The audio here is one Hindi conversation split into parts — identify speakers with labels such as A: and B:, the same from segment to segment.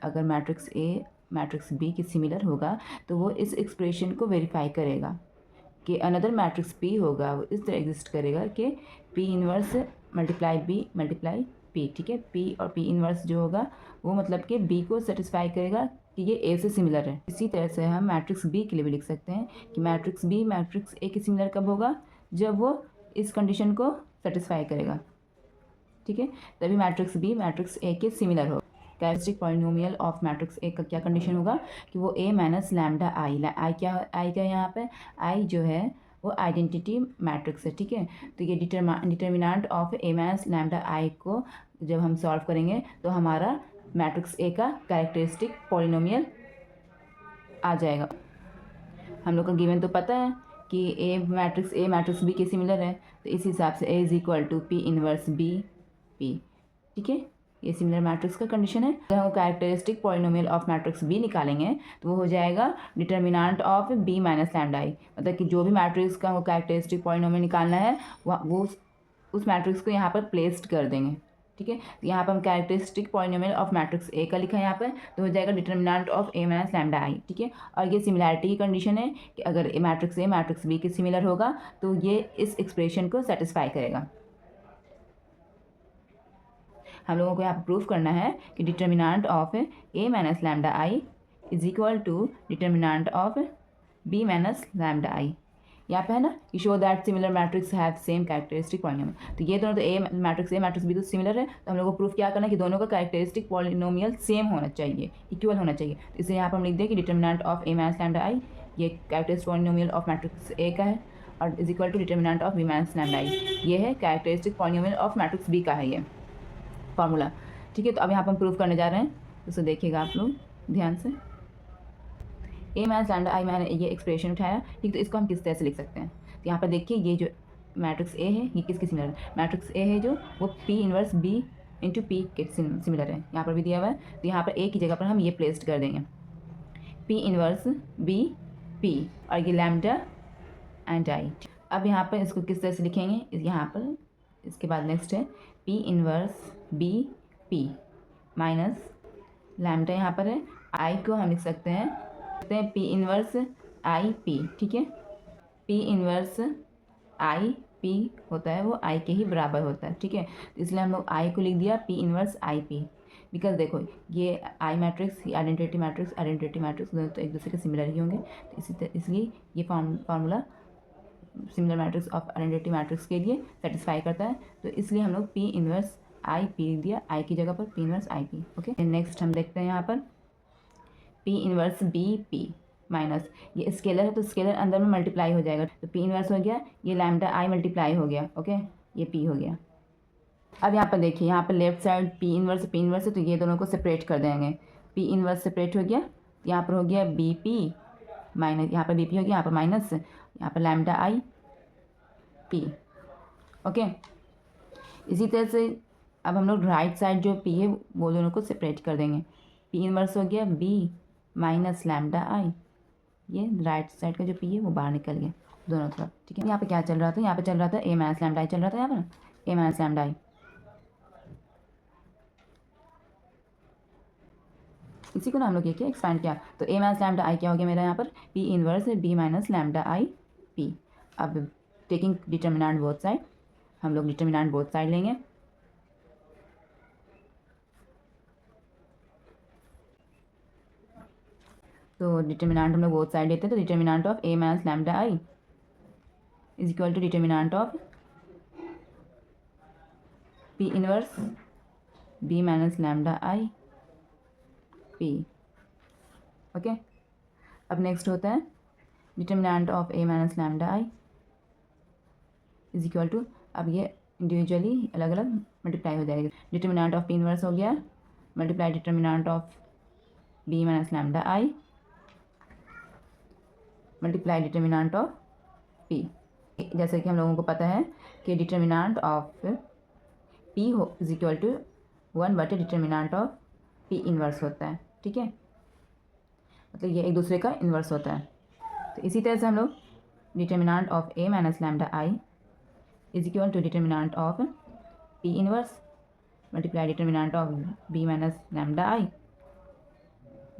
A: अगर मैट्रिक्स ए मैट्रिक्स बी के सिमिलर होगा तो वो इस एक्सप्रेशन को वेरीफाई करेगा कि अनदर मैट्रिक्स पी होगा, वो इस तरह एग्जिस्ट करेगा कि P inverse multiply B multiply P. ठीक है, पी और पी इनवर्स जो होगा वो मतलब कि बी को सेटिस्फाई करेगा कि ये ए से सिमिलर है। इसी तरह से हम मैट्रिक्स बी के लिए भी लिख सकते हैं कि मैट्रिक्स बी मैट्रिक्स ए के सिमिलर कब होगा, जब वो इस कंडीशन को सेटिस्फाई करेगा। ठीक है, तभी मैट्रिक्स बी मैट्रिक्स ए के सिमिलर होगा। Characteristic polynomial of matrix A का क्या कंडीशन होगा कि वो ए माइनस लैम्डा आई, आई क्या आई का यहाँ पे आई जो है वो आइडेंटिटी मैट्रिक्स है। ठीक है, तो ये determinant of A minus lambda I को जब हम सॉल्व करेंगे तो हमारा मैट्रिक्स ए का कैरेक्टरिस्टिक पॉलिनोमियल आ जाएगा। हम लोग का गिवन तो पता है कि ए मैट्रिक्स बी के सिमिलर है, तो इस हिसाब से A is equal to P inverse B P. ठीक है, ये सिमिलर मैट्रिक्स का कंडीशन है। अगर हम characteristic polynomial of matrix B निकालेंगे तो वो हो जाएगा determinant of B minus lambda I. मतलब कि जो भी मैट्रिक्स का वो कैरेक्टरिस्टिक पॉलिनोमियल निकालना है वो उस मैट्रिक्स को यहाँ पर प्लेस्ड कर देंगे। ठीक है, तो यहाँ पर हम characteristic polynomial of matrix A का लिखा है यहाँ पर, तो हो जाएगा determinant of A minus lambda I. ठीक है, और ये सिमिलैरिटी की कंडीशन है कि अगर ए मैट्रिक्स बी के सिमिलर होगा तो ये इस एक्सप्रेशन को सेटिस्फाई करेगा। हम लोगों को यहाँ पर प्रूफ करना है कि determinant of A minus lambda I is equal to determinant of B minus lambda I. यहाँ पे है ना कि show that similar matrix have same characteristic polynomial. तो ये दोनों तो ए मैट्रिक्स बी तो सिमिलर है, तो हम लोग को प्रूफ क्या करना है कि दोनों का कैरेक्टरिस्टिक पॉलिनोमियल सेम होना चाहिए, इक्वल होना चाहिए। तो इसलिए यहाँ पर हम लिख दें कि determinant of A minus lambda I ये characteristic polynomial of matrix A का है और is equal to determinant of B minus lambda I, ये है characteristic polynomial of matrix B का है ये फार्मूला। ठीक है, तो अब यहाँ पर हम प्रूफ करने जा रहे हैं, तो उसे देखिएगा आप लोग ध्यान से। ए माइनस लैम्डा आई मैंने ये एक्सप्रेशन उठाया। ठीक, तो इसको हम किस तरह से लिख सकते हैं, तो यहाँ पर देखिए ये जो मैट्रिक्स ए है ये किसके सिमिलर है, मैट्रिक्स ए है जो वो P inverse B into P के सिमिलर है, यहाँ पर भी दिया हुआ है। तो यहाँ पर ए की जगह पर हम ये प्लेस्ड कर देंगे पी इनवर्स बी पी और ये लैम्डा एंड आई। अब यहाँ पर इसको किस तरह से लिखेंगे, यहाँ पर इसके बाद नेक्स्ट है P inverse B P minus lambda यहाँ पर है, आई को हम लिख सकते हैं पी इनवर्स आई पी। ठीक है, पी इनवर्स आई पी होता है वो आई के ही बराबर होता है। ठीक है, तो इसलिए हम लोग आई को लिख दिया P inverse I P, because देखो ये आई मैट्रिक्स आइडेंटिटी मैट्रिक्स दोनों तो एक दूसरे के सिमिलर ही होंगे, तो इसलिए ये formula similar matrix of identity matrix के लिए सेटिस्फाई करता है। तो इसलिए हम लोग पी इनवर्स आई पी लिख दिया, आई की जगह पर P inverse I P. Okay, next हम देखते हैं यहाँ पर P inverse B P minus ये स्केलर है तो स्केलर अंदर में मल्टीप्लाई हो जाएगा, तो पी इनवर्स हो गया, ये लैम्डा आई मल्टीप्लाई हो गया। ओके, ये पी हो गया। अब यहाँ पर देखिए यहाँ पर लेफ्ट साइड पी इनवर्स है, तो ये दोनों को सेपरेट कर देंगे। पी इनवर्स सेपरेट हो गया, यहाँ पर हो गया बी पी माइनस, यहाँ पर बी पी हो गया, यहाँ पर माइनस, यहाँ पर लैम्डा आई पी। ओके, इसी तरह से अब हम लोग राइट साइड जो पी है वो दोनों को सेपरेट कर देंगे। पी इनवर्स हो गया बी माइनस लैम्डा आई, ये राइट साइड का जो पी है वो बाहर निकल गया दोनों तरफ। ठीक है, यहाँ पे क्या चल रहा था, यहाँ पे चल रहा था ए माइनस लैम्डा आई चल रहा था, यहाँ पर ए माइनस लैम्डा आई। इसी को ना हम लोग ये किया एक्सपैंड किया, तो ए माइनस लैम्डा आई क्या हो गया मेरा यहाँ पर P inverse B minus lambda I P. अब टेकिंग डिटर्मिनेंट बोथ साइड, हम लोग डिटर्मिनेंट बोथ साइड लेंगे। तो डिटर्मिनेंट हम लोग बोथ साइड लेते हैं, तो determinant of A minus lambda I is equal to determinant of P inverse B minus lambda I P. Okay, अब नेक्स्ट होता है determinant of A minus lambda I is equal to, अब ये इंडिविजुअली अलग अलग मल्टीप्लाई हो जाएगा। डिटर्मिनेंट ऑफ पी इनवर्स हो गया multiply determinant of B minus lambda I multiply determinant of P. जैसे कि हम लोगों को पता है कि डिटर्मिनेंट ऑफ पी हो is equal to 1/, determinant of P inverse होता है। ठीक है, मतलब ये एक दूसरे का इन्वर्स होता है। तो इसी तरह से हम लोग determinant of A minus lambda I is equal to determinant of P inverse multiply determinant of B minus lambda I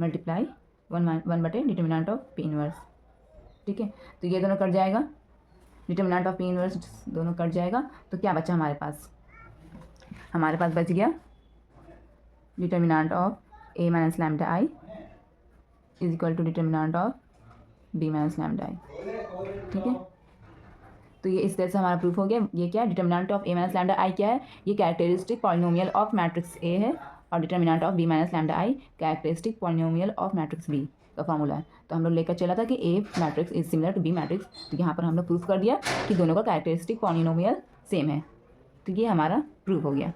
A: multiply 1 बटे डिटर्मिनेंट ऑफ पी इनवर्स। ठीक है, तो ये दोनों कट जाएगा, डिटर्मिनेंट ऑफ पी इनवर्स दोनों कट जाएगा। तो क्या बचा हमारे पास? हमारे पास बच गया determinant of A minus lambda I is equal to determinant of B minus lambda I. ठीक है, तो ये इस तरह से हमारा प्रूफ हो गया। ये क्या है? Determinant of A minus lambda I क्या है? ये characteristic polynomial of matrix A है, और determinant of B minus lambda I characteristic polynomial of matrix B का फॉर्मूला है। तो हम लोग लेकर चला था कि A matrix is similar to B matrix. तो यहाँ पर हम लोग प्रूफ कर दिया कि दोनों का कैरेक्टरिस्टिक पॉलिनोमियल सेम है। तो ये हमारा प्रूफ हो गया।